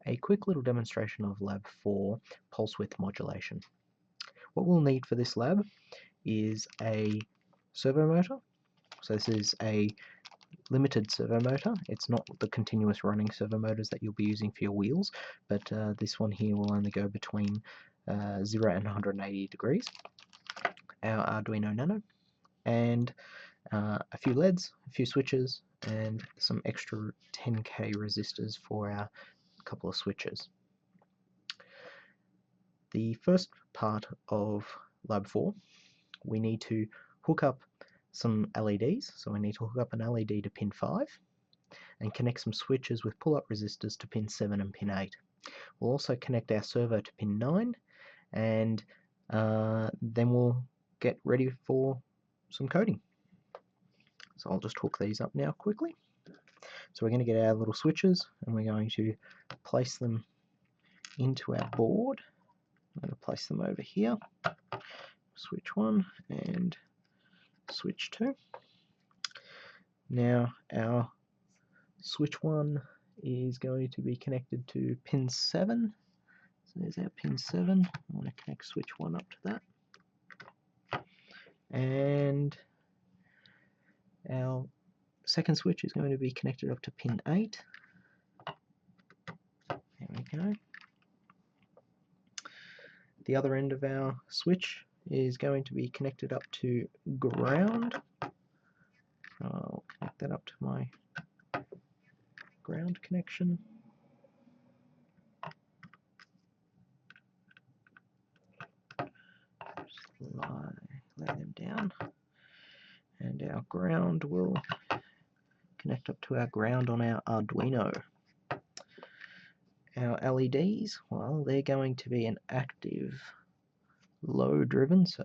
a quick little demonstration of lab 4 pulse width modulation. What we'll need for this lab is a servo motor. So this is a limited servo motor. It's not the continuous running servo motors that you'll be using for your wheels, but this one here will only go between 0 and 180 degrees. Our Arduino Nano, and a few LEDs, a few switches, and some extra 10K resistors for our couple of switches. The first part of Lab 4, we need to hook up some LEDs. So we need to hook up an LED to pin 5 and connect some switches with pull-up resistors to pin 7 and pin 8. We'll also connect our servo to pin 9, and then we'll get ready for some coding. So I'll just hook these up now quickly. So we're going to get our little switches and we're going to place them into our board. I'm going to place them over here. Switch 1 and switch 2. Now our switch 1 is going to be connected to pin 7. So there's our pin 7. I want to connect switch 1 up to that. And our second switch is going to be connected up to pin 8. There we go. The other end of our switch is going to be connected up to ground. I'll connect that up to my ground connection. Just lay them down. And our ground will connect up to our ground on our Arduino. Our LEDs, well, they're going to be an active low driven, so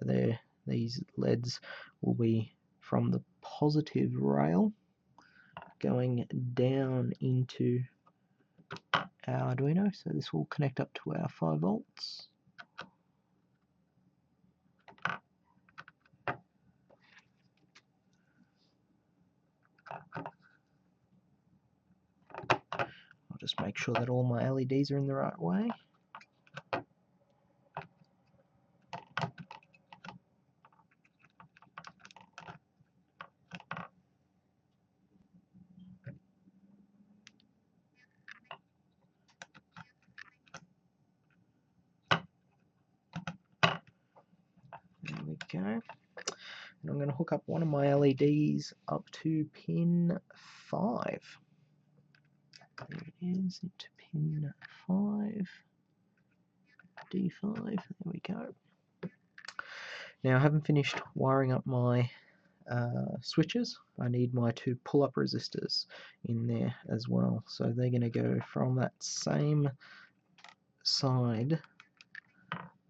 these LEDs will be from the positive rail going down into our Arduino, so this will connect up to our 5 volts. I'll just make sure that all my LEDs are in the right way. There we go. And I'm going to hook up one of my LEDs up to pin 5. There it is, into pin 5. D5, there we go. Now I haven't finished wiring up my switches. I need my 2 pull-up resistors in there as well. So they're going to go from that same side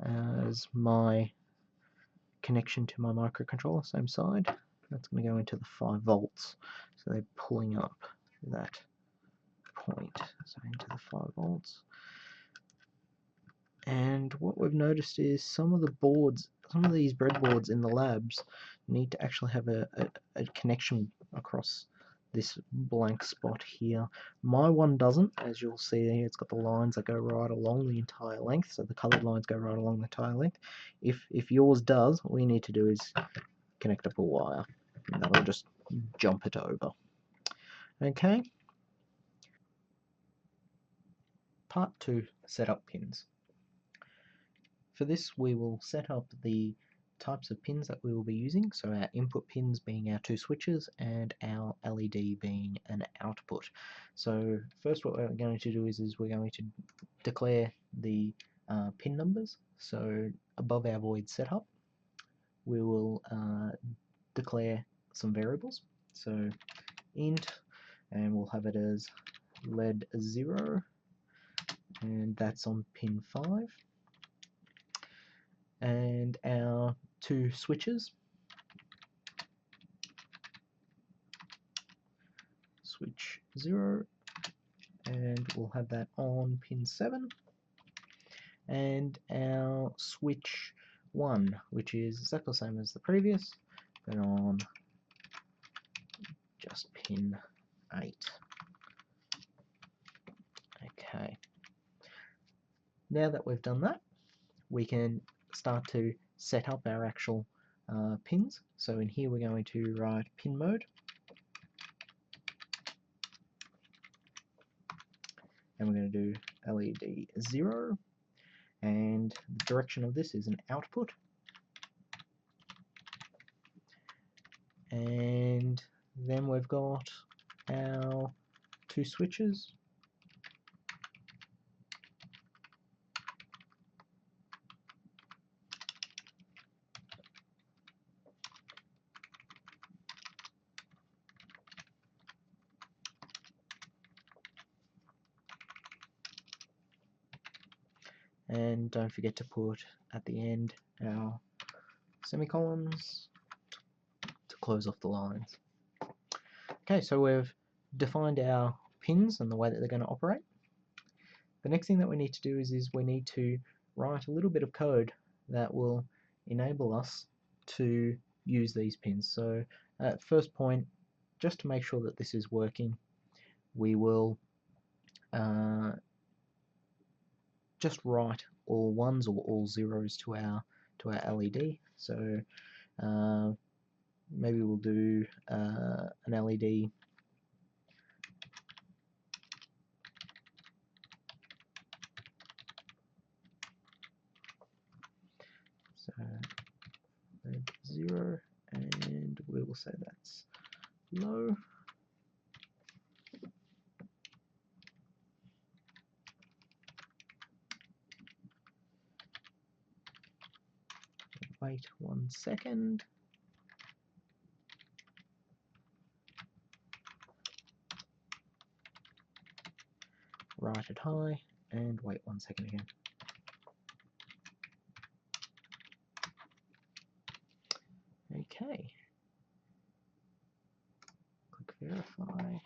as my connection to my microcontroller, same side. That's going to go into the 5 volts. So they're pulling up that point, so into the 5 volts. And what we've noticed is some of these breadboards in the labs need to actually have a connection across this blank spot here. My one doesn't, as you'll see there, it's got the lines that go right along the entire length, so the coloured lines go right along the entire length. If yours does, all you need to do is connect up a wire, and that'll just jump it over. Okay. Part 2, setup pins. For this, we will set up the types of pins that we will be using, so our input pins being our 2 switches and our LED being an output. So first what we're going to do is we're going to declare the pin numbers. So above our void setup, we will declare some variables. So int, and we'll have it as LED 0, and that's on pin 5. And our 2 switches, switch 0, and we'll have that on pin 7, and our switch 1, which is exactly the same as the previous, but on just pin 8. Okay. Now that we've done that, we can start to set up our actual pins. So in here we're going to write pin mode, and we're going to do LED 0, and the direction of this is an output, and then we've got our two switches, and don't forget to put at the end our semicolons to close off the lines. Okay, so we've defined our pins and the way that they're going to operate. The next thing that we need to do is we need to write a little bit of code that will enable us to use these pins. So at first point, just to make sure that this is working, we will just write all ones or all zeros to our LED. So maybe we'll do an LED so LED 0, and we will say that's low. Wait 1 second. Write it high, and wait 1 second again. Okay. Click verify.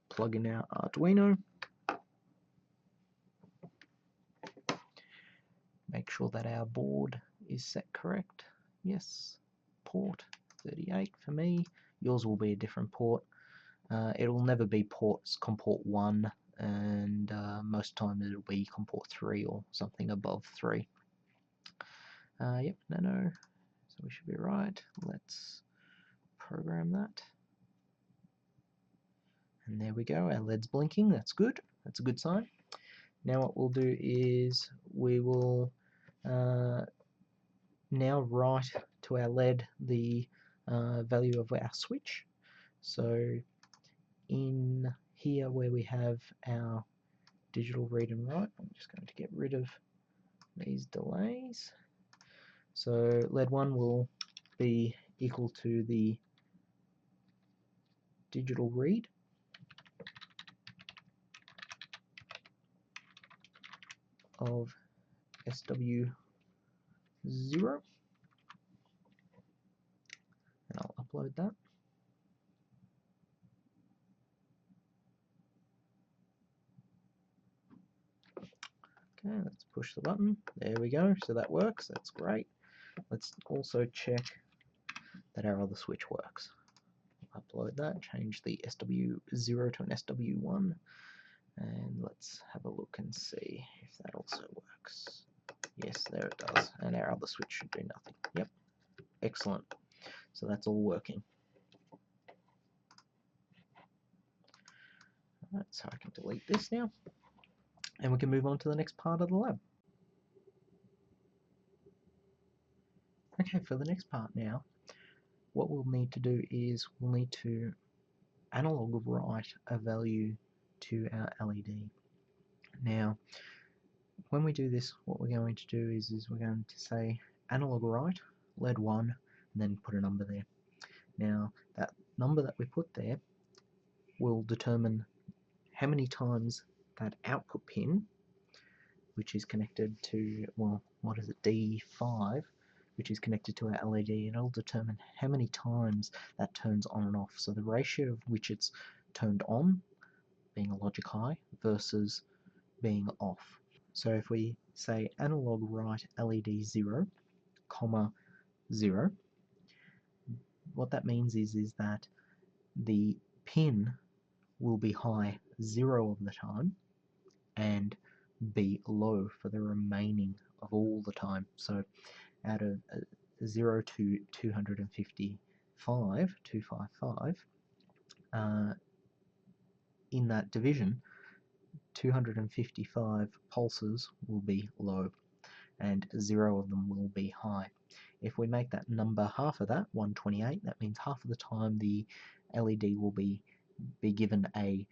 Plug in our Arduino. Make sure that our board is set correct. Yes, port 38 for me. Yours will be a different port. It will never be COM port 1, and most of the time it'll be COM port 3 or something above 3. Yep, nano, so we should be right. Let's program that. And there we go, our LED's blinking, that's good. That's a good sign. Now what we'll do is we will now write to our LED the value of our switch. So in here where we have our digital read and write, I'm just going to get rid of these delays. So LED 1 will be equal to the digital read of SW0, and I'll upload that. Okay, let's push the button. There we go. So that works. That's great. Let's also check that our other switch works. Upload that, change the SW0 to an SW1, and let's have a look and see if that also works. Yes, there it does, and our other switch should do nothing. Yep, excellent. So that's all working. Alright, so I can delete this now, and we can move on to the next part of the lab. Okay, for the next part now, what we'll need to do is we'll need to analog write a value to our LED. Now, when we do this, what we're going to do is we're going to say analog write LED 1, and then put a number there. Now, that number that we put there will determine how many times that output pin, which is connected to, well, what is it, D5, which is connected to our LED, and it'll determine how many times that turns on and off. So the ratio of which it's turned on, being a logic high, versus being off. So if we say analog write LED 0, comma 0, what that means is that the pin will be high 0 of the time and be low for the remaining of all the time. So out of 0 to 255, in that division, 255 pulses will be low and 0 of them will be high. If we make that number half of that, 128, that means half of the time the LED will be given a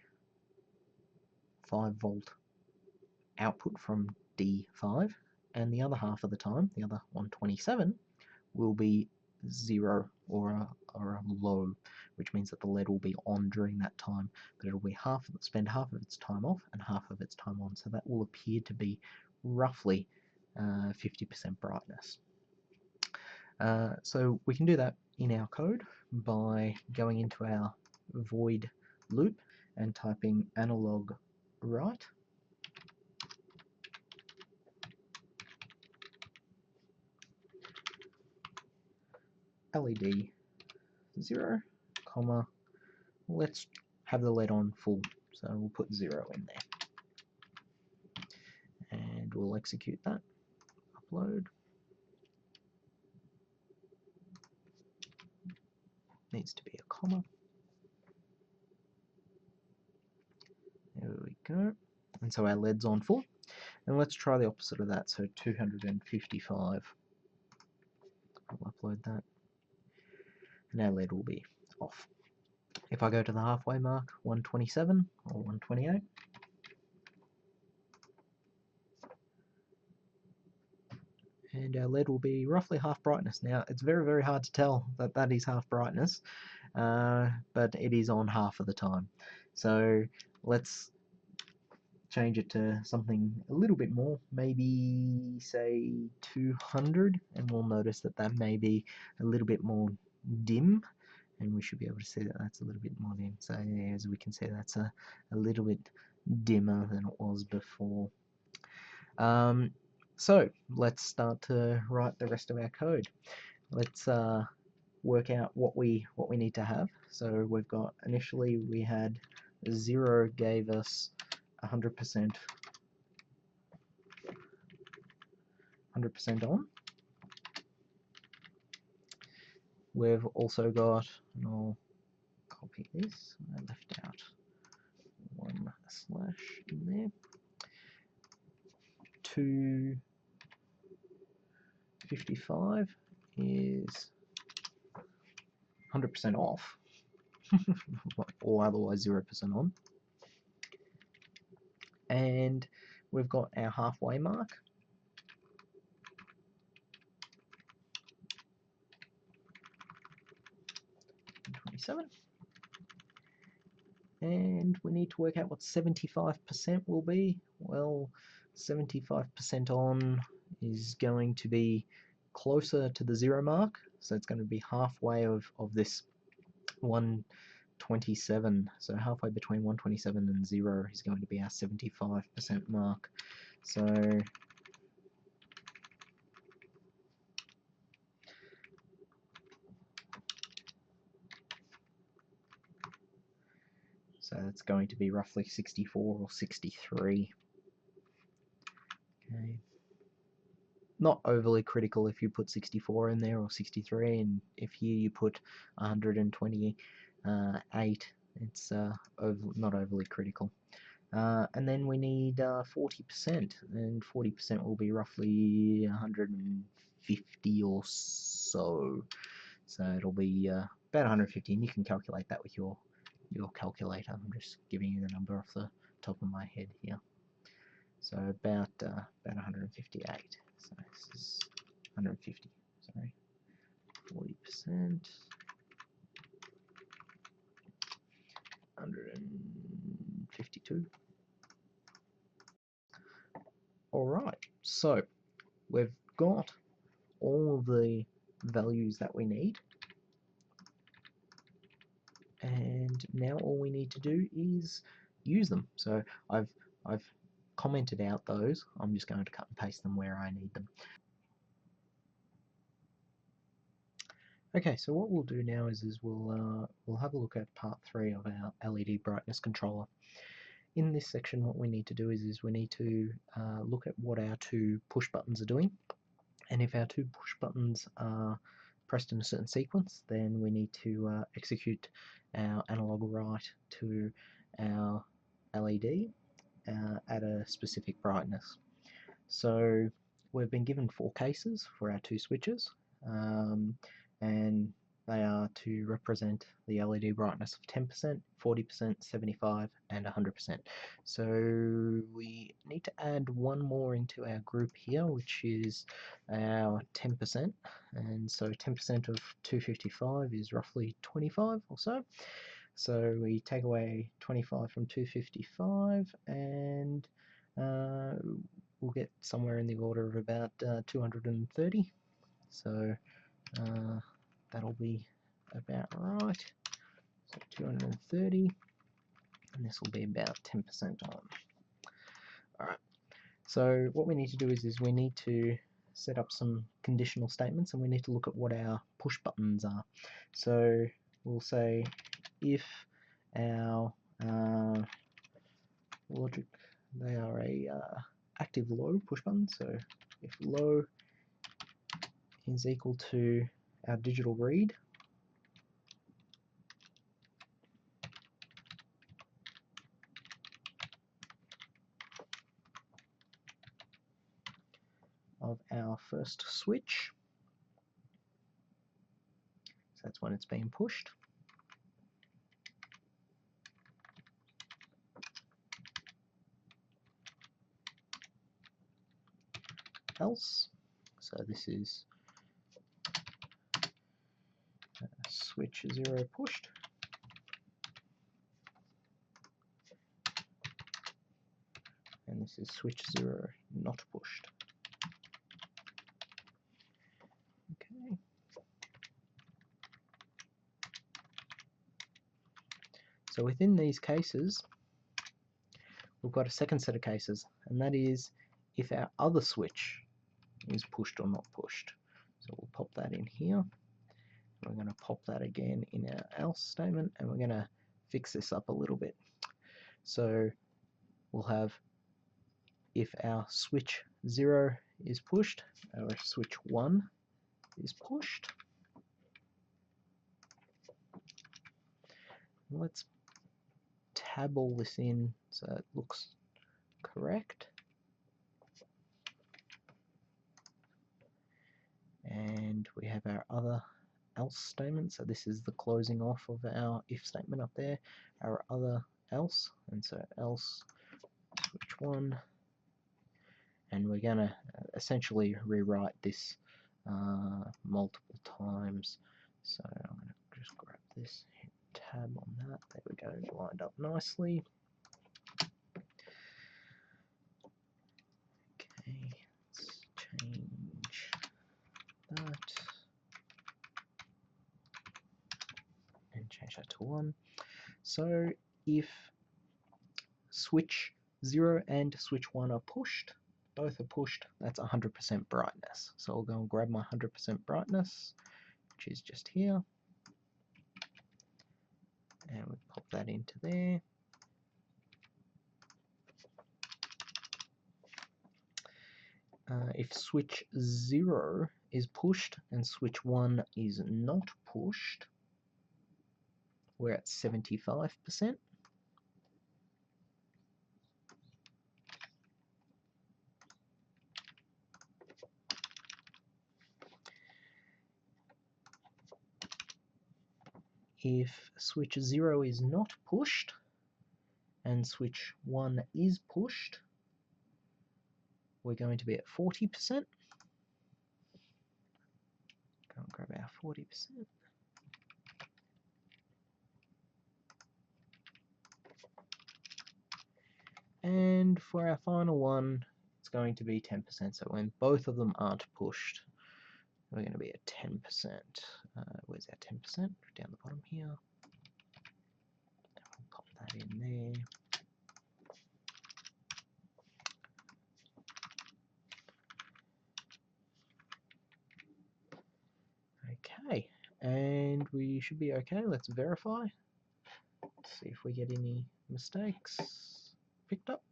5 volt output from D5, and the other half of the time, the other 127, will be 0 or a low, which means that the LED will be on during that time, but it'll be spend half of its time off and half of its time on, so that will appear to be roughly 50% brightness. So we can do that in our code by going into our void loop and typing analog write LED 0, comma, let's have the LED on full, so we'll put 0 in there. And we'll execute that, upload. Needs to be a comma. There we go. And so our LED's on full. And let's try the opposite of that, so 255. I'll upload that. And our LED will be off. If I go to the halfway mark, 127 or 128, and our LED will be roughly half brightness. Now, it's very, very hard to tell that that is half brightness, but it is on half of the time. So let's change it to something a little bit more, maybe say 200, and we'll notice that that may be a little bit more dim, and we should be able to see that that's a little bit more dim. So as we can see, that's a little bit dimmer than it was before. So let's start to write the rest of our code. Let's work out what we need to have. So we've got, initially we had 0 gave us 100% on. We've also got, and I'll copy this, I left out one slash in there, 255 is 100% off, or otherwise 0% on. And we've got our halfway mark. And we need to work out what 75% will be. Well, 75% on is going to be closer to the 0 mark, so it's going to be halfway of this 127. So halfway between 127 and 0 is going to be our 75% mark. So that's going to be roughly 64 or 63. Okay. Not overly critical if you put 64 in there or 63, and if here you put 128, it's not overly critical. And then we need 40%, and 40% will be roughly 150 or so. So it'll be about 150, and you can calculate that with your calculator. I'm just giving you the number off the top of my head here. So about 158. So this is 150. Sorry, 40%. 152. Alright, so we've got all of the values that we need, and now all we need to do is use them. So I've commented out those. I'm just going to cut and paste them where I need them. Okay, so what we'll do now is we'll have a look at part 3 of our LED brightness controller. In this section, what we need to do is we need to look at what our 2 push buttons are doing, and if our 2 push buttons are pressed in a certain sequence, then we need to execute our analog write to our LED at a specific brightness. So we've been given 4 cases for our 2 switches, and they are to represent the LED brightness of 10%, 40%, 75%, and 100%. So we need to add one more into our group here, which is our 10%, and so 10% of 255 is roughly 25 or so. So we take away 25 from 255, and we'll get somewhere in the order of about 230. So that'll be about right. So 230, and this will be about 10% on. Alright, so what we need to do is we need to set up some conditional statements, and we need to look at what our push buttons are. So we'll say if our logic, they are a active low push button, so if low is equal to our digital read, of our first switch, so that's when it's being pushed, else, so this is switch 0 pushed, and this is switch 0 not pushed. Okay. So within these cases, we've got a second set of cases, and that is if our other switch is pushed or not pushed. So we'll pop that in here. We're going to pop that again in our else statement, and we're going to fix this up a little bit. So we'll have if our switch 0 is pushed, or if switch 1 is pushed. Let's tab all this in so it looks correct. And we have our other else statement, so this is the closing off of our if statement up there, our other else, and so else switch 1, and we're going to essentially rewrite this multiple times. So I'm going to just grab this, hit tab on that, there we go, lined up nicely. Okay, let's change that and change that to 1. So if switch 0 and switch 1 are pushed, both are pushed, that's 100% brightness. So I'll go and grab my 100% brightness, which is just here, and we'll pop that into there. If switch 0 is pushed and switch 1 is not pushed, we're at 75%. If switch 0 is not pushed and switch 1 is pushed, we're going to be at 40%. Go and grab our 40%. And for our final one, it's going to be 10%. So when both of them aren't pushed, we're going to be at 10%. Where's our 10%? Down the bottom here. I'll pop that in there. Okay, and we should be okay. Let's verify. Let's see if we get any mistakes picked up.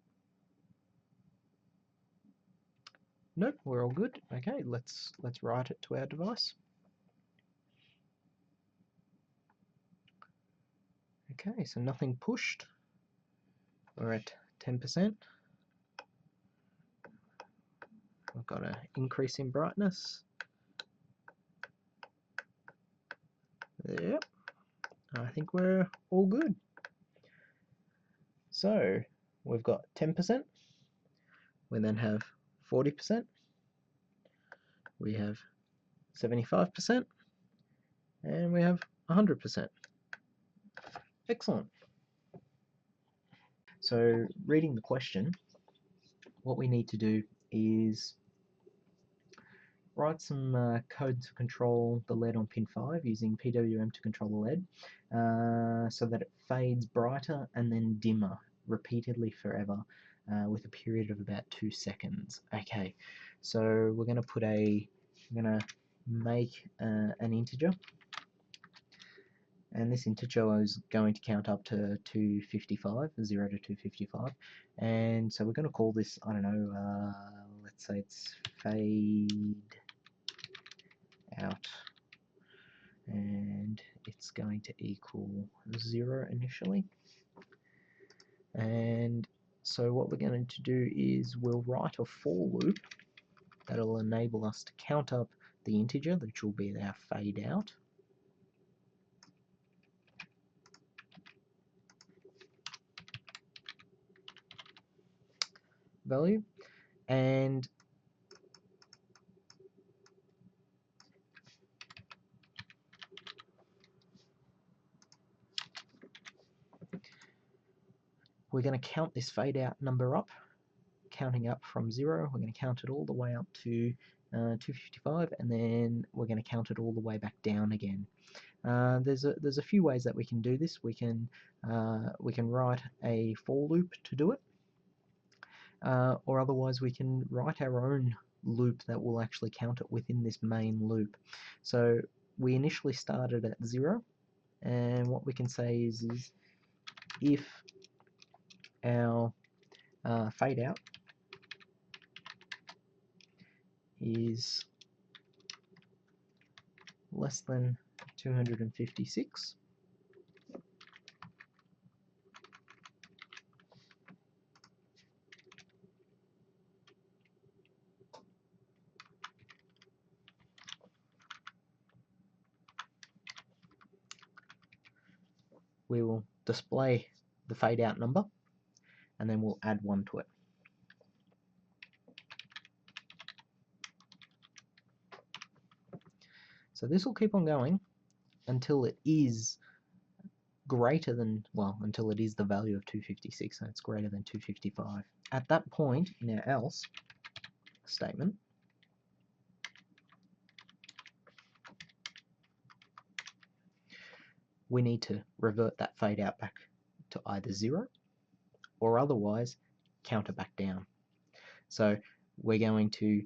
Nope, we're all good. Okay, let's write it to our device. Okay, so nothing pushed. We're at 10%. We've got an increase in brightness. Yep, I think we're all good. So we've got 10%. We then have 40%. We have 75%. And we have 100%. Excellent. So reading the question, what we need to do is write some code to control the LED on pin 5 using PWM to control the LED so that it fades brighter and then dimmer repeatedly forever with a period of about 2 seconds. Okay, so we're going to make an integer, and this integer is going to count up to 255, 0 to 255, and so we're going to call this, I don't know, let's say it's fade out, and it's going to equal 0 initially. And so what we're going to do is we'll write a for loop that'll enable us to count up the integer, which will be our fade out. Value, and we're going to count this fade out number up, counting up from 0. We're going to count it all the way up to 255, and then we're going to count it all the way back down again. There's a few ways that we can do this. We can write a for loop to do it, or otherwise we can write our own loop that will actually count it within this main loop. So we initially started at 0, and what we can say is if our fade out is less than 256, we will display the fade out number, and then we'll add 1 to it. So this will keep on going until it is greater than, well, until it is the value of 256, and it's greater than 255. At that point, in our else statement, we need to revert that fade out back to either 0, or otherwise counter back down. So we're going to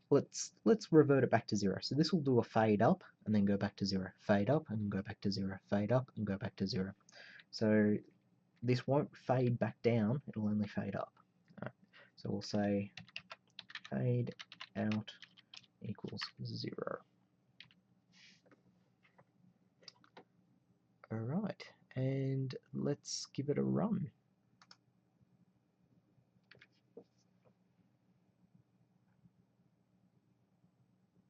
let's revert it back to 0. So this will do a fade up and then go back to 0, fade up and go back to 0, fade up and go back to 0. So this won't fade back down, it'll only fade up. Right. So we'll say fade out equals 0. Alright, and let's give it a run.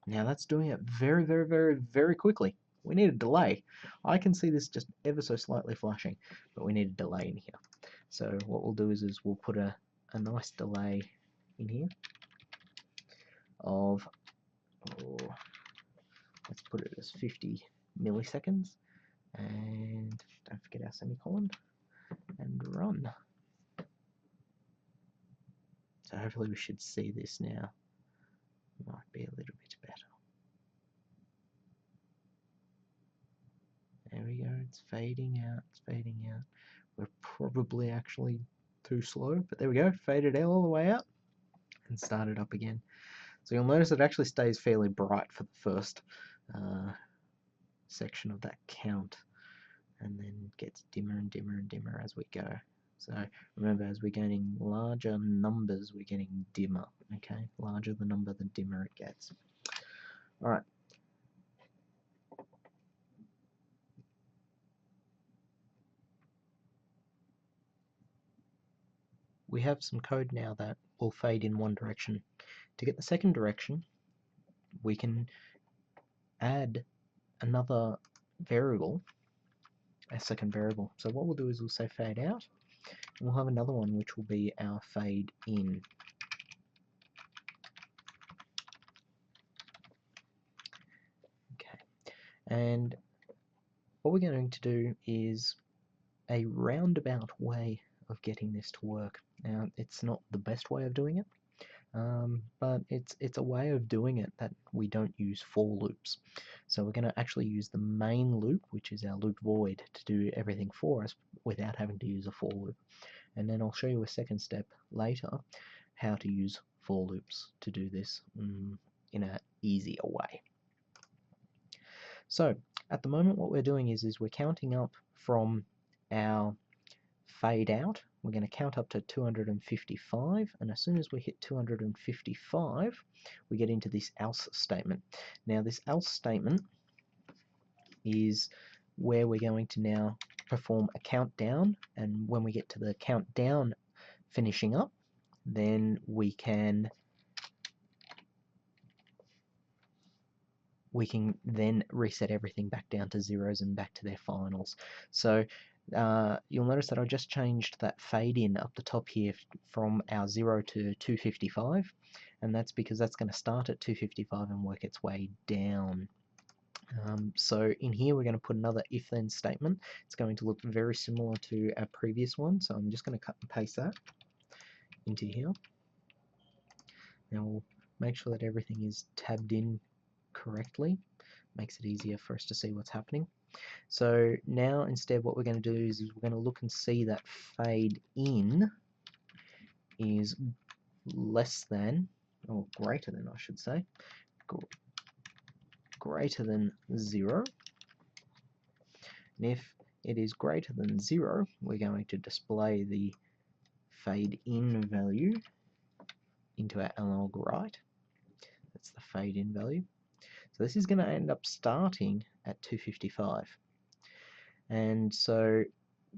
Now that's doing it very, very, very, very quickly. We need a delay. I can see this just ever so slightly flashing, but we need a delay in here. So what we'll do is we'll put a nice delay in here of, let's put it as 50 milliseconds, and don't forget our semicolon, and run. So hopefully we should see this now. Might be a little bit better. There we go, it's fading out, it's fading out. We're probably actually too slow, but there we go, faded all the way out and started up again. So you'll notice it actually stays fairly bright for the first section of that count, and then gets dimmer and dimmer and dimmer as we go. So remember, as we're getting larger numbers, we're getting dimmer. Okay, larger the number, the dimmer it gets. All right. We have some code now that will fade in one direction. To get the second direction, we can add another variable, a second variable. So what we'll do is we'll say fade out, and we'll have another one which will be our fade in. Okay, and what we're going to do is a roundabout way of getting this to work. Now, it's not the best way of doing it, but it's a way of doing it that we don't use for loops. So we're going to actually use the main loop, which is our loop void, to do everything for us without having to use a for loop. And then I'll show you a second step later how to use for loops to do this in an easier way. So at the moment what we're doing is we're counting up from our fade out. We're going to count up to 255, and as soon as we hit 255 we get into this else statement. Now this else statement is where we're going to now perform a countdown, and when we get to the countdown finishing up, then we can then reset everything back down to zeros and back to their finals. So you'll notice that I just changed that fade in up the top here from our 0 to 255, and that's because that's going to start at 255 and work its way down. So in here we're going to put another if then statement. It's going to look very similar to our previous one, so I'm just going to cut and paste that into here. Now we'll make sure that everything is tabbed in correctly. Makes it easier for us to see what's happening. So now instead what we're going to do is we're going to look and see that fade in is less than, or greater than I should say, greater than 0. And if it is greater than 0, we're going to display the fade in value into our analog write. That's the fade in value. So this is going to end up starting at 255. And so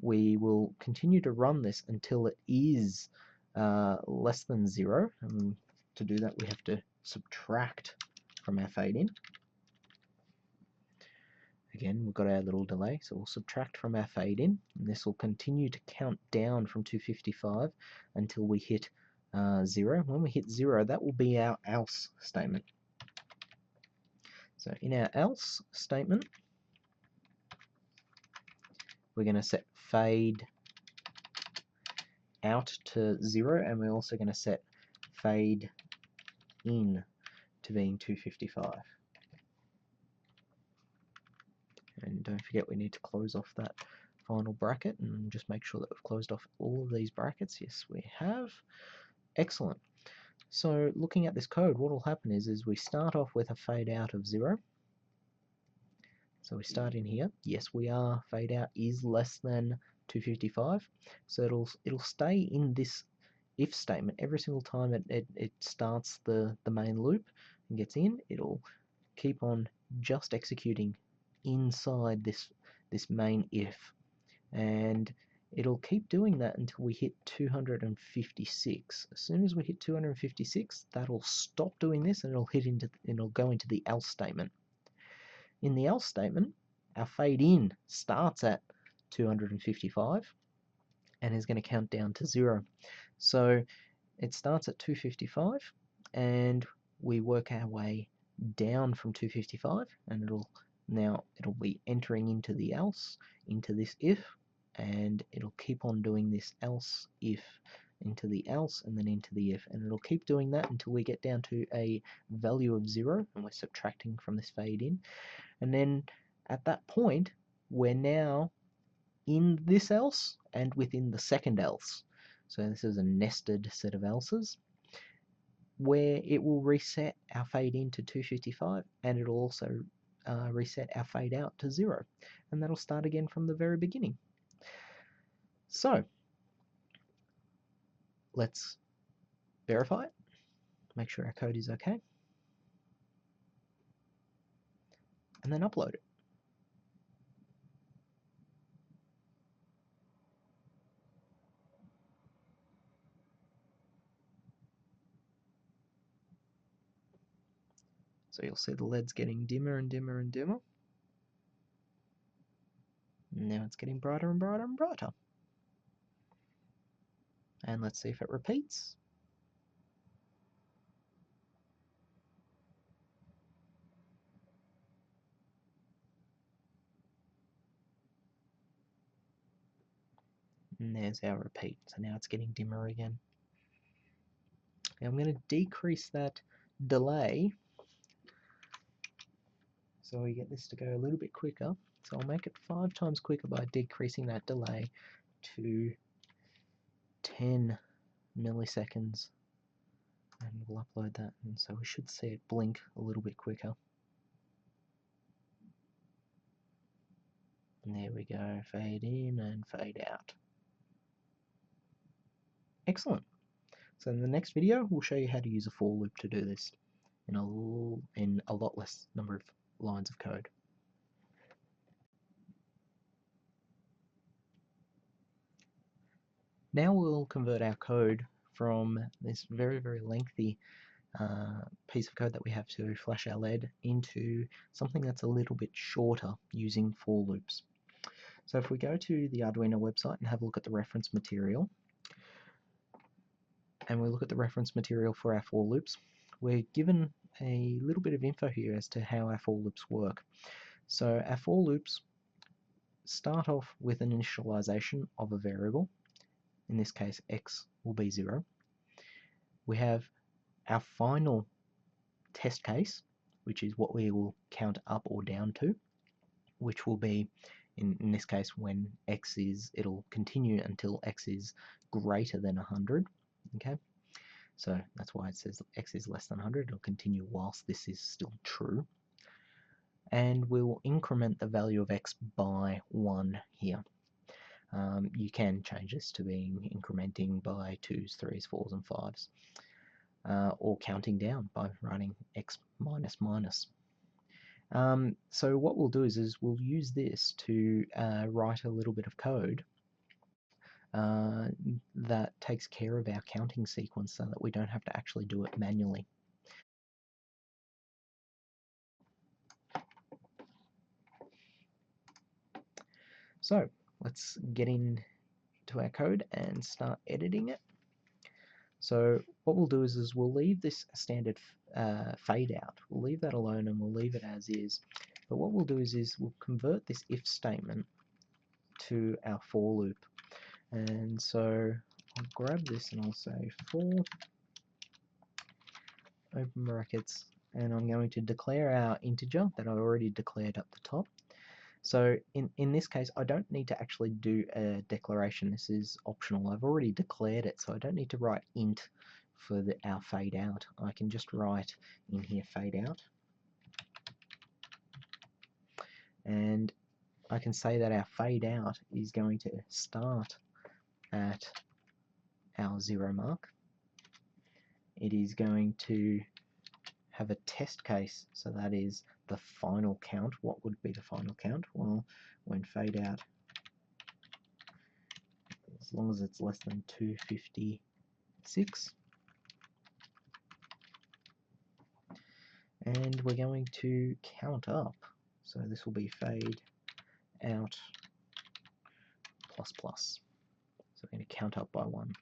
we will continue to run this until it is less than 0. And to do that we have to subtract from our fade in. Again, we've got our little delay, so we'll subtract from our fade in, and this will continue to count down from 255 until we hit 0. When we hit 0, that will be our else statement. So in our else statement, we're going to set fade out to 0, and we're also going to set fade in to being 255. And don't forget we need to close off that final bracket and just make sure that we've closed off all of these brackets. Yes, we have. Excellent. So looking at this code, what will happen is we start off with a fade out of 0. So we start in here. Yes, we are. Fade out is less than 255. So it'll stay in this if statement every single time it starts the main loop and gets in. It'll keep on just executing inside this main if, and it'll keep doing that until we hit 256. As soon as we hit 256, that'll stop doing this and it'll go into the else statement. In the else statement, our fade in starts at 255 and is going to count down to 0. So it starts at 255 and we work our way down from 255, and it'll be entering into the else, into this if, and it'll keep on doing this else if into the else and then into the if, and it'll keep doing that until we get down to a value of 0, and we're subtracting from this fade in. And then at that point we're now in this else and within the second else. So this is a nested set of elses where it will reset our fade in to 255, and it'll also reset our fade out to 0, and that'll start again from the very beginning. So let's verify it, make sure our code is okay, and then upload it. So you'll see the LED's getting dimmer and dimmer and dimmer. Now it's getting brighter and brighter and brighter. And let's see if it repeats. And there's our repeat. So now it's getting dimmer again. Now I'm going to decrease that delay so we get this to go a little bit quicker. So I'll make it 5 times quicker by decreasing that delay to 10 milliseconds. And we'll upload that, and so we should see it blink a little bit quicker. And there we go, fade in and fade out. Excellent. So in the next video, we'll show you how to use a for loop to do this in a lot less number of lines of code. Now we'll convert our code from this very, very lengthy piece of code that we have to flash our LED into something that's a little bit shorter using for loops. So if we go to the Arduino website and have a look at the reference material, and we look at the reference material for our for loops, we're given a little bit of info here as to how our for loops work. So our for loops start off with an initialization of a variable. In this case, x will be 0. We have our final test case, which is what we will count up or down to, which will be, in this case, when x is, it'll continue until x is greater than 100, okay? So that's why it says x is less than 100, it'll continue whilst this is still true. And we'll increment the value of x by 1 here. You can change this to being incrementing by 2s, 3s, 4s, and 5s. Or counting down by writing x minus minus. So what we'll do is we'll use this to write a little bit of code that takes care of our counting sequence so that we don't have to actually do it manually. So let's get into our code and start editing it. So what we'll do is we'll leave this standard fade out. We'll leave that alone and we'll leave it as is. But what we'll do is we'll convert this if statement to our for loop. And so I'll grab this and I'll say for open brackets, and I'm going to declare our integer that I already declared up the top. So in this case, I don't need to actually do a declaration. This is optional. I've already declared it, so I don't need to write int for our fade out. I can just write in here fade out. And I can say that our fade out is going to start at our 0 mark. It is going to have a test case, so that is the final count. What would be the final count? Well, when fade out, as long as it's less than 256, and we're going to count up, so this will be fade out plus plus. So we're going to count up by 1,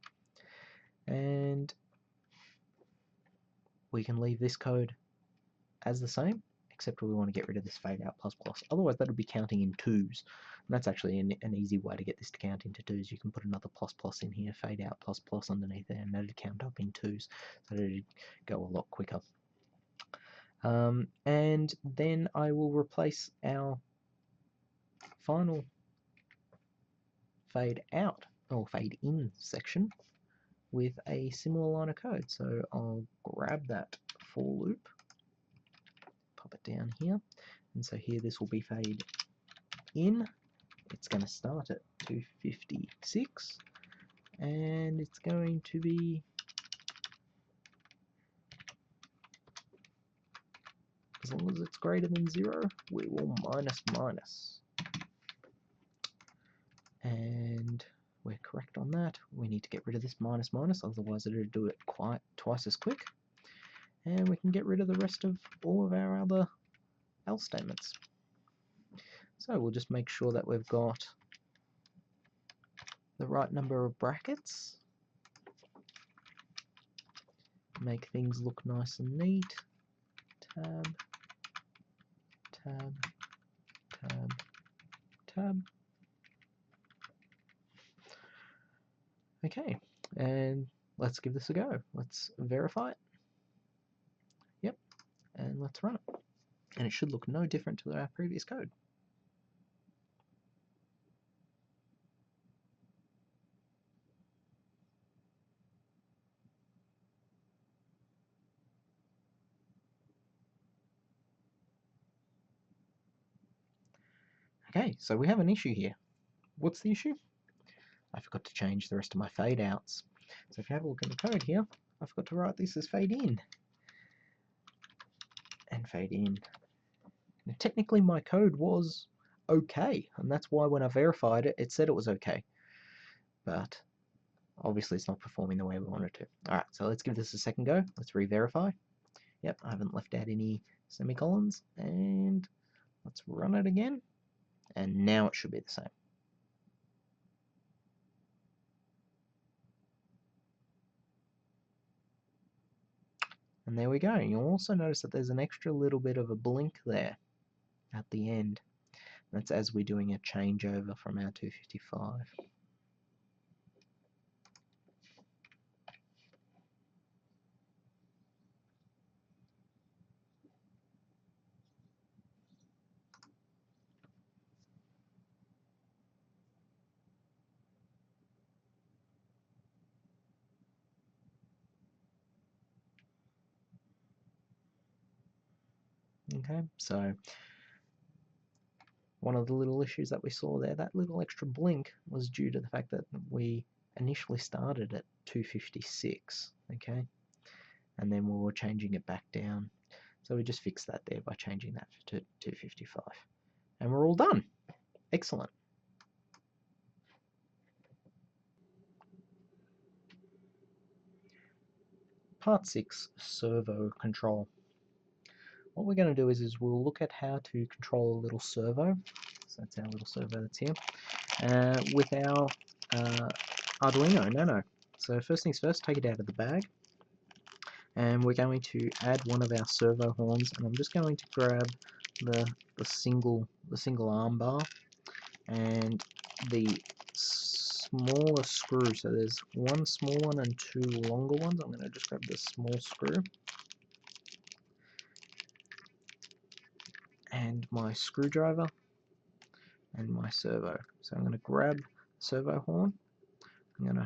and we can leave this code as the same, except we want to get rid of this fade out plus plus. Otherwise that would be counting in 2s, and that's actually an easy way to get this to count into 2s. You can put another plus plus in here, fade out plus plus underneath there, and that'd count up in 2s, so it'd go a lot quicker. And then I will replace our final fade out or fade in section with a similar line of code. So I'll grab that for loop, pop it down here, And so here this will be fade in. It's going to start at 256, and it's going to be as long as it's greater than 0, we will minus. And we're correct on that. We need to get rid of this minus, otherwise it'll do it quite twice as quick. And we can get rid of the rest of all of our other else statements. So we'll just make sure that we've got the right number of brackets. Make things look nice and neat. Tab, tab, tab, tab. Okay, and let's give this a go. Let's verify it. Yep, and let's run it. And it should look no different to our previous code. Okay, so we have an issue here. What's the issue? I forgot to change the rest of my fade outs. So if you have a look at the code here, I forgot to write this as fade in. And fade in. Now, technically my code was okay, and that's why when I verified it, it said it was okay. But obviously it's not performing the way we want it to. Alright, so let's give this a second go. Let's re-verify. Yep, I haven't left out any semicolons. And let's run it again. And now it should be the same. And there we go. You'll also notice that there's an extra little bit of a blink there at the end. That's as we're doing a changeover from our 255. Okay, so one of the little issues that we saw there, that little extra blink, was due to the fact that we initially started at 256, okay, and then we were changing it back down. So we just fixed that there by changing that to 255. And we're all done. Excellent. Part 6, servo control. What we're going to do is we'll look at how to control a little servo. So that's our little servo that's here. With our Arduino Nano. So first things first, take it out of the bag. And we're going to add one of our servo horns, and I'm just going to grab the single arm bar and the smaller screw. So there's one small one and two longer ones. I'm going to just grab the small screw and my screwdriver and my servo. So I'm going to grab the servo horn. I'm going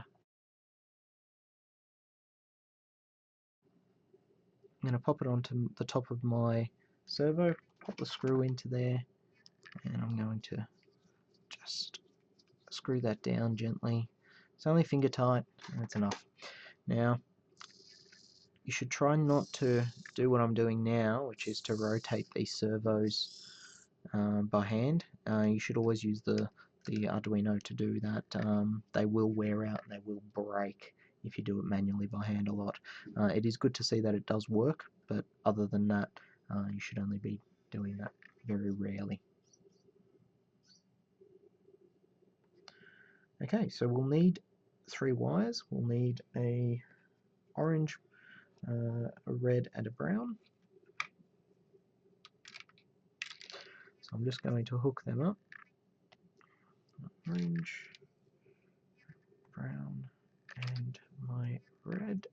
to pop it onto the top of my servo, pop the screw into there, and I'm going to just screw that down gently. It's only finger tight, and that's enough. Now, you should try not to do what I'm doing now, which is to rotate these servos by hand. You should always use the Arduino to do that. They will wear out and they will break if you do it manually by hand a lot. It is good to see that it does work, but other than that, you should only be doing that very rarely. Okay, so we'll need 3 wires. We'll need a orange, a red, and a brown. So I'm just going to hook them up. Orange, brown, and my red.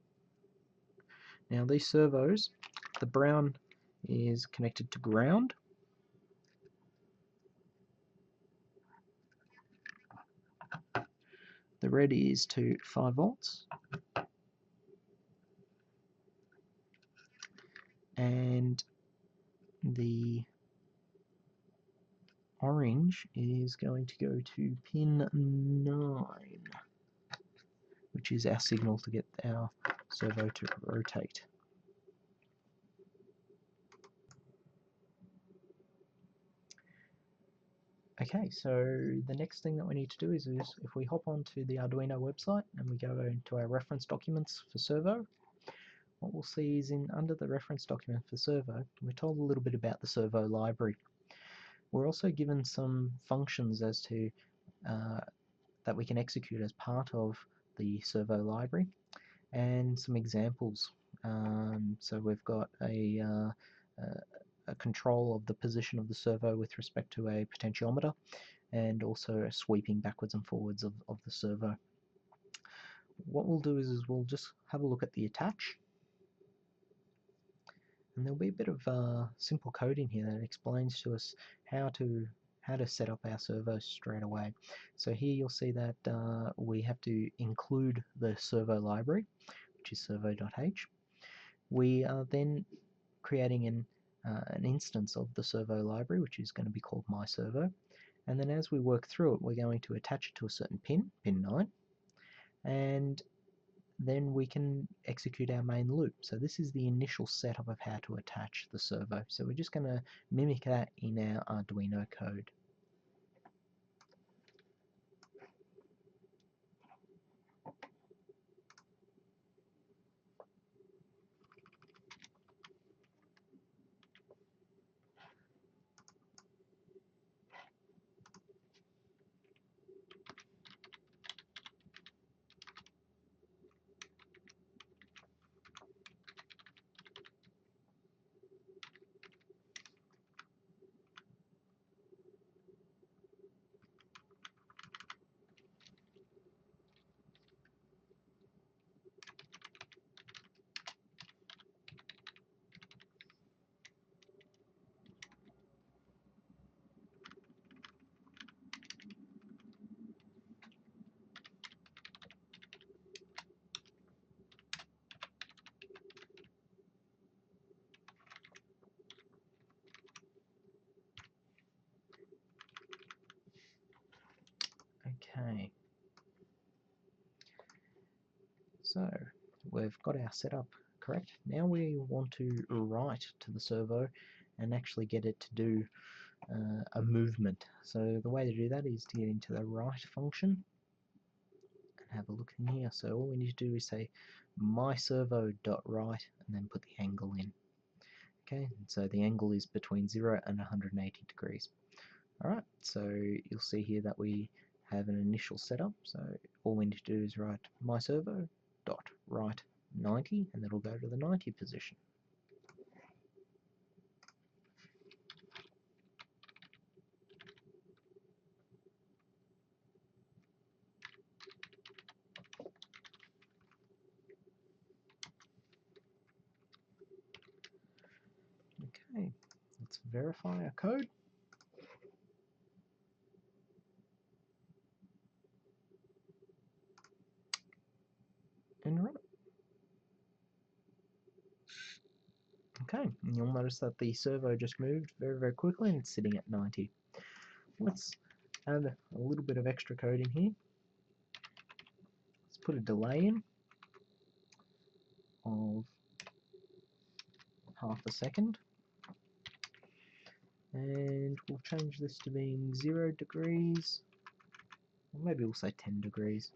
Now these servos, the brown is connected to ground. The red is to 5 volts. And the orange is going to go to pin 9, which is our signal to get our servo to rotate. Okay, so the next thing that we need to do is if we hop onto the Arduino website and we go into our reference documents for servo, what we'll see is under the reference document for servo, we're told a little bit about the servo library. We're also given some functions as to that we can execute as part of the servo library, and some examples. So we've got a control of the position of the servo with respect to a potentiometer, and also a sweeping backwards and forwards of the servo. What we'll do is we'll just have a look at the attach, and there'll be a bit of simple code in here that explains to us how to set up our servo straight away. So here you'll see that we have to include the servo library, which is servo.h. We are then creating an instance of the servo library, which is going to be called myservo, and then as we work through it, we're going to attach it to a certain pin 9, and then we can execute our main loop. So this is the initial setup of how to attach the servo. So we're just going to mimic that in our Arduino code. Okay, so we've got our setup correct. Now we want to write to the servo and actually get it to do a movement. So the way to do that is to get into the write function and have a look in here. So all we need to do is say myservo.write and then put the angle in. Okay, so the angle is between 0 and 180 degrees. Alright, so you'll see here that we have an initial setup, so all we need to do is write myservo.write 90, and that'll go to the 90 position. Okay, let's verify our code. And run it. Okay, and you'll notice that the servo just moved very, very quickly and it's sitting at 90. Let's add a little bit of extra code in here. Let's put a delay in of half a second. And we'll change this to being 0 degrees, or maybe we'll say 10 degrees,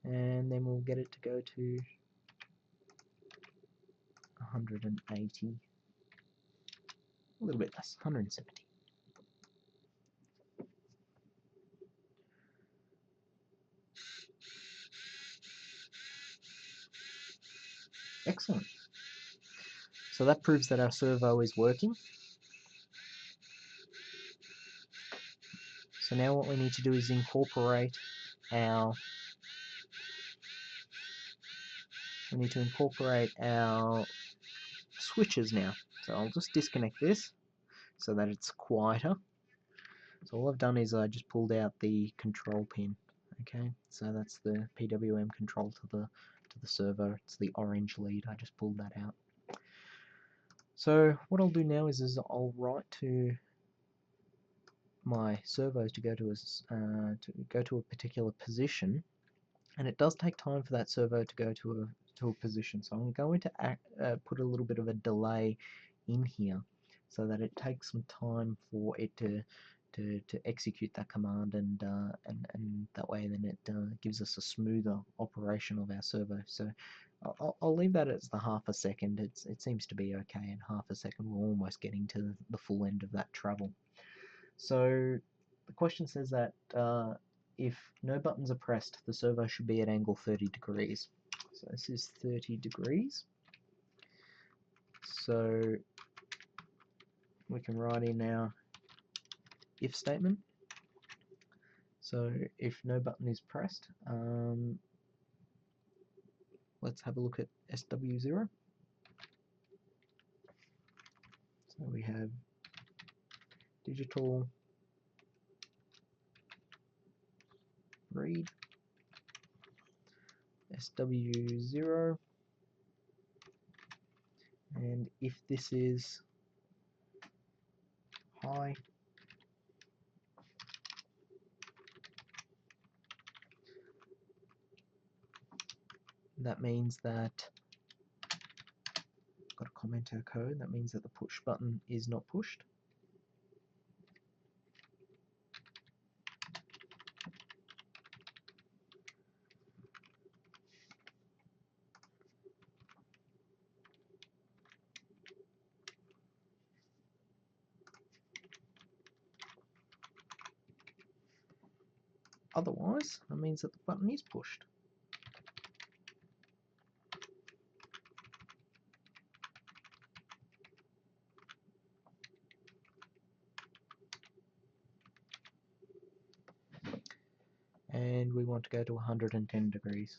and then we'll get it to go to 180, a little bit less, 170. Excellent. So that proves that our servo is working. So now what we need to do is incorporate our switches now. So I'll just disconnect this so that it's quieter. So all I've done is I just pulled out the control pin. Okay, so that's the PWM control to the servo. It's the orange lead. I just pulled that out. So what I'll do now is I'll write to my servos to go to a particular position, and it does take time for that servo to go to a position. So I'm going to put a little bit of a delay in here, so that it takes some time for it to execute that command, and that way then it gives us a smoother operation of our servo. So I'll leave that as the half a second. It seems to be okay. In half a second, we're almost getting to the full end of that travel. So the question says that if no buttons are pressed, the servo should be at angle 30 degrees. So this is 30 degrees. So we can write in our if statement. So if no button is pressed, let's have a look at SW0. So we have digital read SW0, and if this is high, that means that, got a commenter code, that means that the push button is not pushed. Otherwise, that means that the button is pushed. And we want to go to 110 degrees.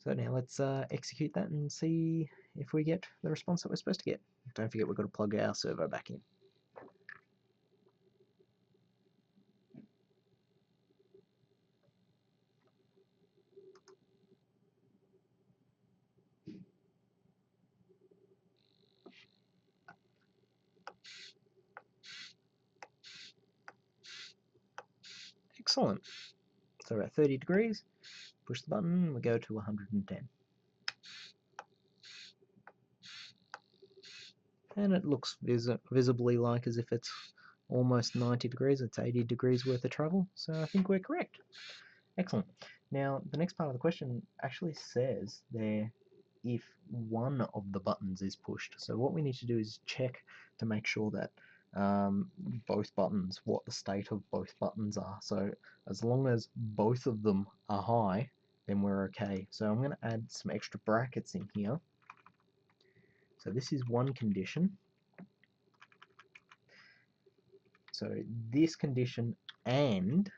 So now let's execute that and see if we get the response that we're supposed to get. Don't forget, we've got to plug our servo back in. Excellent. So we're at 30 degrees, push the button, we go to 110. And it looks visibly like as if it's almost 90 degrees, it's 80 degrees worth of travel, so I think we're correct. Excellent. Now, the next part of the question actually says there if one of the buttons is pushed. So what we need to do is check to make sure that both buttons, what the state of both buttons are. So as long as both of them are high, then we're okay. So I'm going to add some extra brackets in here. So this is one condition. So this condition and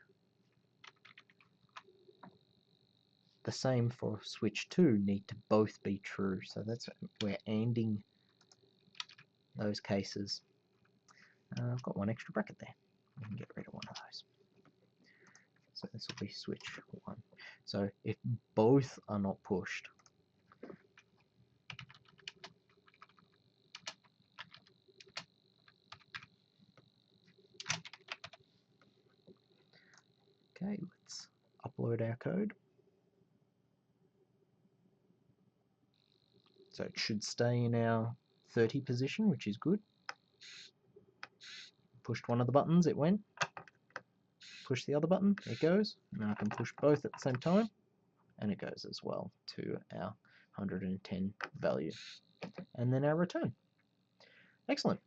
the same for switch 2 need to both be true. So that's, we're ANDing those cases. I've got one extra bracket there. We can get rid of one of those. So this will be switch 1. So if both are not pushed, okay, let's upload our code. So it should stay in our 30 position, which is good. Pushed one of the buttons, it went. Push the other button, it goes. Now I can push both at the same time, and it goes as well to our 110 value. And then our return. Excellent.